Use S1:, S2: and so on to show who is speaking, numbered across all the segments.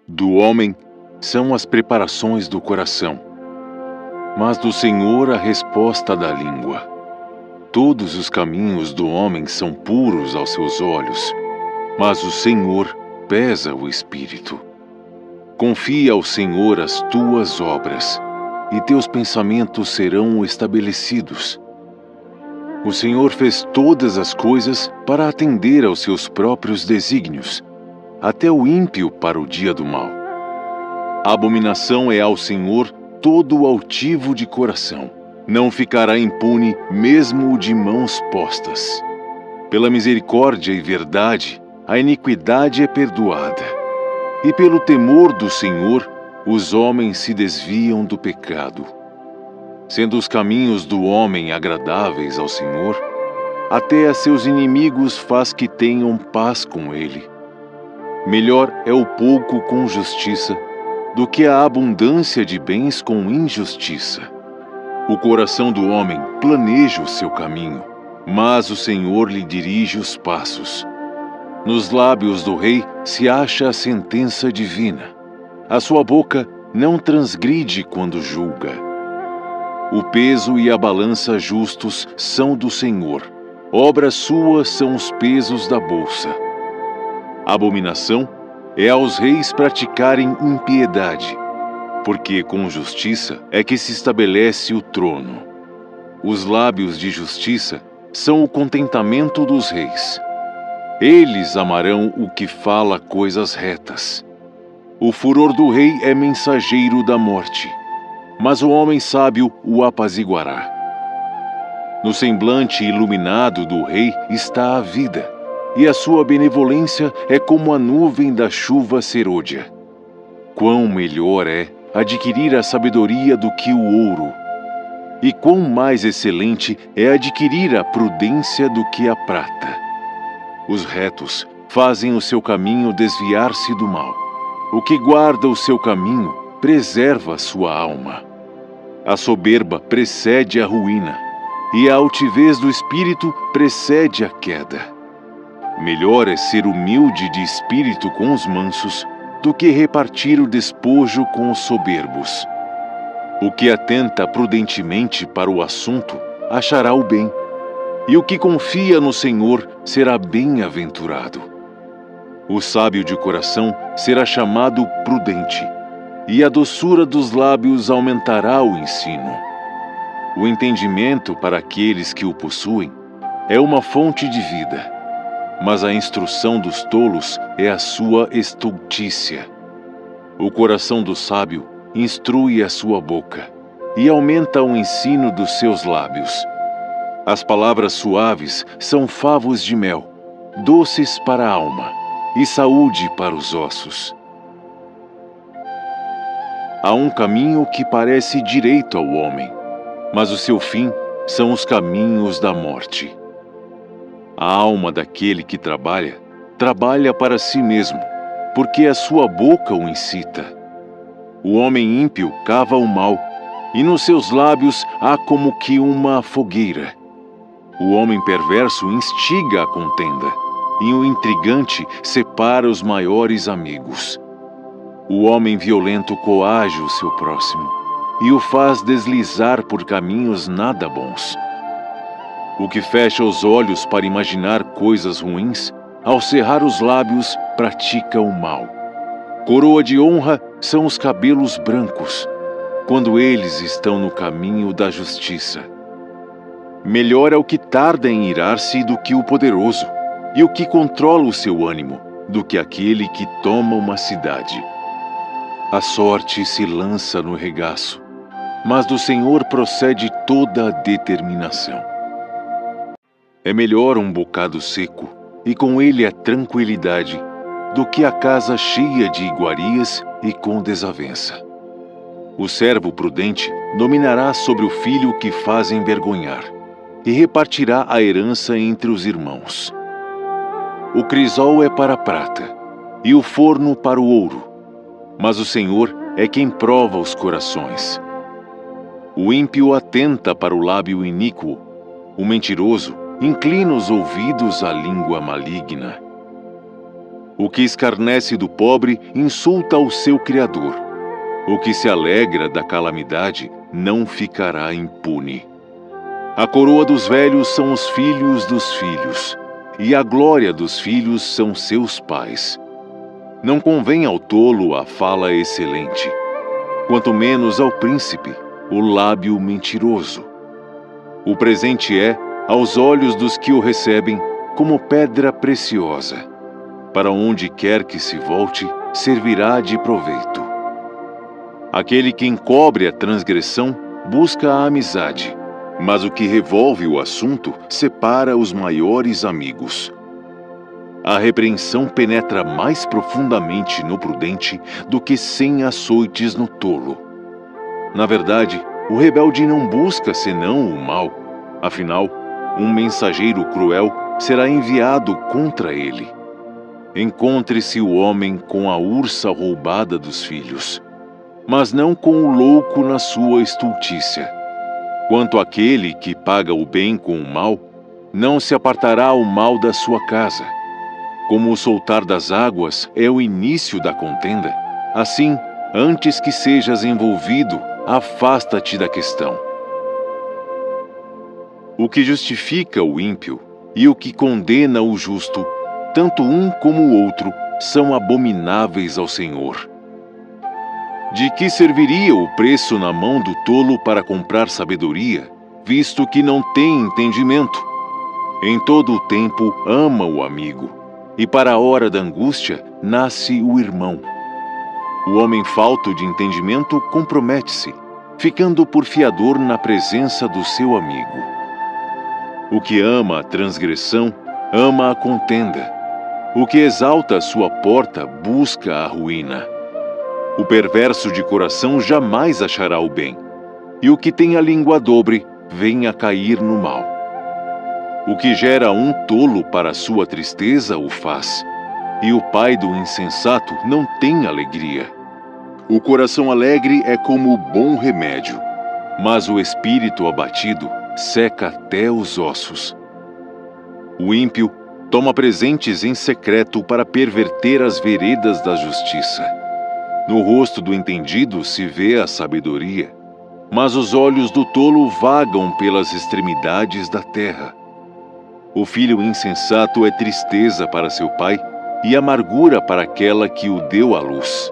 S1: Do homem são as preparações do coração, mas do Senhor a resposta da língua. Todos os caminhos do homem são puros aos seus olhos, mas o Senhor pesa o espírito. Confia ao Senhor as tuas obras, e teus pensamentos serão estabelecidos. O Senhor fez todas as coisas para atender aos seus próprios desígnios, até o ímpio para o dia do mal. A abominação é ao Senhor todo o altivo de coração. Não ficará impune mesmo o de mãos postas. Pela misericórdia e verdade, a iniquidade é perdoada. E pelo temor do Senhor, os homens se desviam do pecado. Sendo os caminhos do homem agradáveis ao Senhor, até a seus inimigos faz que tenham paz com ele. Melhor é o pouco com justiça do que a abundância de bens com injustiça. O coração do homem planeja o seu caminho, mas o Senhor lhe dirige os passos. Nos lábios do rei se acha a sentença divina. A sua boca não transgride quando julga. O peso e a balança justos são do Senhor. Obras suas são os pesos da bolsa. Abominação é aos reis praticarem impiedade, porque com justiça é que se estabelece o trono. Os lábios de justiça são o contentamento dos reis. Eles amarão o que fala coisas retas. O furor do rei é mensageiro da morte, mas o homem sábio o apaziguará. No semblante iluminado do rei está a vida, e a sua benevolência é como a nuvem da chuva serôdia. Quão melhor é adquirir a sabedoria do que o ouro, e quão mais excelente é adquirir a prudência do que a prata. Os retos fazem o seu caminho desviar-se do mal. O que guarda o seu caminho preserva a sua alma. A soberba precede a ruína, e a altivez do espírito precede a queda. Melhor é ser humilde de espírito com os mansos do que repartir o despojo com os soberbos. O que atenta prudentemente para o assunto achará o bem, e o que confia no Senhor será bem-aventurado. O sábio de coração será chamado prudente, e a doçura dos lábios aumentará o ensino. O entendimento para aqueles que o possuem é uma fonte de vida, mas a instrução dos tolos é a sua estultícia. O coração do sábio instrui a sua boca, e aumenta o ensino dos seus lábios. As palavras suaves são favos de mel, doces para a alma, e saúde para os ossos. Há um caminho que parece direito ao homem, mas o seu fim são os caminhos da morte. A alma daquele que trabalha para si mesmo, porque a sua boca o incita. O homem ímpio cava o mal, e nos seus lábios há como que uma fogueira. O homem perverso instiga a contenda, e o intrigante separa os maiores amigos. O homem violento coage o seu próximo, e o faz deslizar por caminhos nada bons. O que fecha os olhos para imaginar coisas ruins, ao cerrar os lábios, pratica o mal. Coroa de honra são os cabelos brancos, quando eles estão no caminho da justiça. Melhor é o que tarda em irar-se do que o poderoso, e o que controla o seu ânimo do que aquele que toma uma cidade. A sorte se lança no regaço, mas do Senhor procede toda a determinação. É melhor um bocado seco, e com ele a tranquilidade, do que a casa cheia de iguarias e com desavença. O servo prudente dominará sobre o filho que faz envergonhar, e repartirá a herança entre os irmãos. O crisol é para a prata, e o forno para o ouro, mas o Senhor é quem prova os corações. O ímpio atenta para o lábio iníquo, o mentiroso inclina os ouvidos à língua maligna. O que escarnece do pobre insulta o seu Criador. O que se alegra da calamidade não ficará impune. A coroa dos velhos são os filhos dos filhos, e a glória dos filhos são seus pais. Não convém ao tolo a fala excelente, quanto menos ao príncipe o lábio mentiroso. O presente é, aos olhos dos que o recebem, como pedra preciosa. Para onde quer que se volte, servirá de proveito. Aquele que encobre a transgressão busca a amizade, mas o que revolve o assunto separa os maiores amigos. A repreensão penetra mais profundamente no prudente do que 100 açoites no tolo. Na verdade, o rebelde não busca senão o mal. Afinal, um mensageiro cruel será enviado contra ele. Encontre-se o homem com a ursa roubada dos filhos, mas não com o louco na sua estultícia. Quanto àquele que paga o bem com o mal, não se apartará o mal da sua casa. Como o soltar das águas é o início da contenda, assim, antes que sejas envolvido, afasta-te da questão. O que justifica o ímpio e o que condena o justo, tanto um como o outro, são abomináveis ao Senhor. De que serviria o preço na mão do tolo para comprar sabedoria, visto que não tem entendimento? Em todo o tempo ama o amigo, e para a hora da angústia nasce o irmão. O homem falto de entendimento compromete-se, ficando por fiador na presença do seu amigo. O que ama a transgressão, ama a contenda. O que exalta a sua porta, busca a ruína. O perverso de coração jamais achará o bem, e o que tem a língua dobre, vem a cair no mal. O que gera um tolo para sua tristeza o faz, e o pai do insensato não tem alegria. O coração alegre é como o bom remédio, mas o espírito abatido seca até os ossos. O ímpio toma presentes em secreto para perverter as veredas da justiça. No rosto do entendido se vê a sabedoria, mas os olhos do tolo vagam pelas extremidades da terra. O filho insensato é tristeza para seu pai e amargura para aquela que o deu à luz.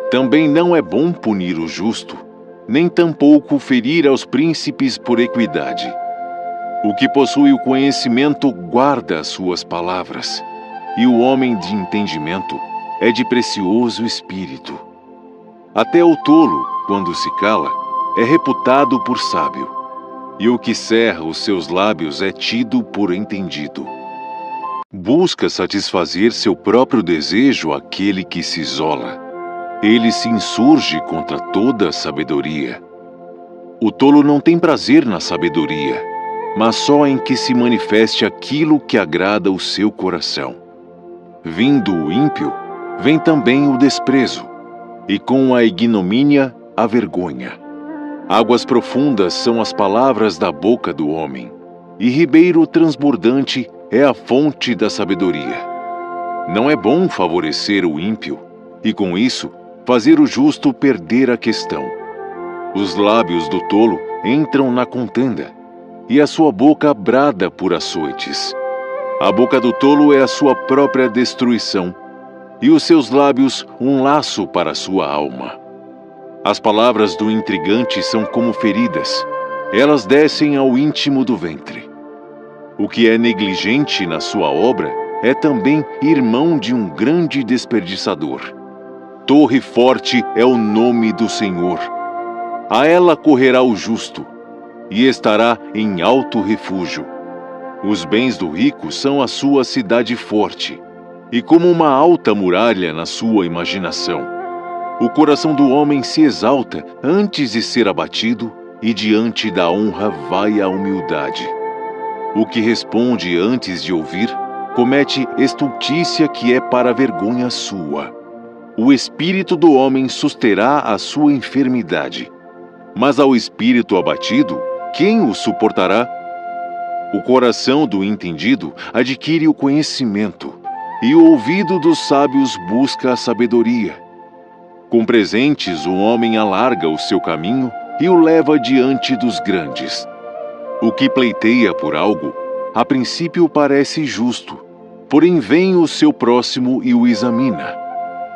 S1: Também não é bom punir o justo, nem tampouco ferir aos príncipes por equidade. O que possui o conhecimento guarda as suas palavras, e o homem de entendimento é de precioso espírito. Até o tolo, quando se cala, é reputado por sábio, e o que cerra os seus lábios é tido por entendido. Busca satisfazer seu próprio desejo aquele que se isola. Ele se insurge contra toda a sabedoria. O tolo não tem prazer na sabedoria, mas só em que se manifeste aquilo que agrada o seu coração. Vindo o ímpio, vem também o desprezo, e com a ignomínia, a vergonha. Águas profundas são as palavras da boca do homem, e ribeiro transbordante é a fonte da sabedoria. Não é bom favorecer o ímpio, e com isso, fazer o justo perder a questão. Os lábios do tolo entram na contenda, e a sua boca brada por açoites. A boca do tolo é a sua própria destruição, e os seus lábios um laço para a sua alma. As palavras do intrigante são como feridas, elas descem ao íntimo do ventre. O que é negligente na sua obra é também irmão de um grande desperdiçador. Torre forte é o nome do Senhor. A ela correrá o justo, e estará em alto refúgio. Os bens do rico são a sua cidade forte, e como uma alta muralha na sua imaginação. O coração do homem se exalta antes de ser abatido, e diante da honra vai a humildade. O que responde antes de ouvir, comete estultícia que é para vergonha sua. O espírito do homem susterá a sua enfermidade, mas ao espírito abatido, quem o suportará? O coração do entendido adquire o conhecimento, e o ouvido dos sábios busca a sabedoria. Com presentes o homem alarga o seu caminho e o leva diante dos grandes. O que pleiteia por algo, a princípio parece justo, porém vem o seu próximo e o examina.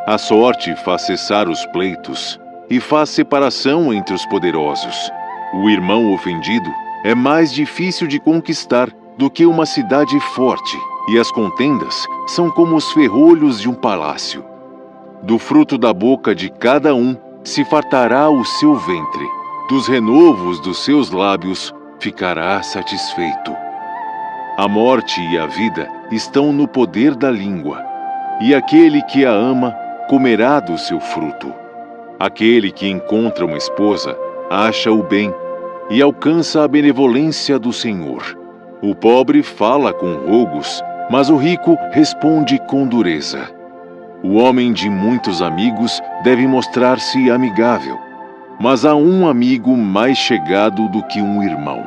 S1: A sorte faz cessar os pleitos e faz separação entre os poderosos. O irmão ofendido é mais difícil de conquistar do que uma cidade forte, e as contendas são como os ferrolhos de um palácio. Do fruto da boca de cada um se fartará o seu ventre, dos renovos dos seus lábios ficará satisfeito. A morte e a vida estão no poder da língua, e aquele que a ama comerá do seu fruto. Aquele que encontra uma esposa acha o bem e alcança a benevolência do Senhor. O pobre fala com rogos, mas o rico responde com dureza. O homem de muitos amigos deve mostrar-se amigável, mas há um amigo mais chegado do que um irmão.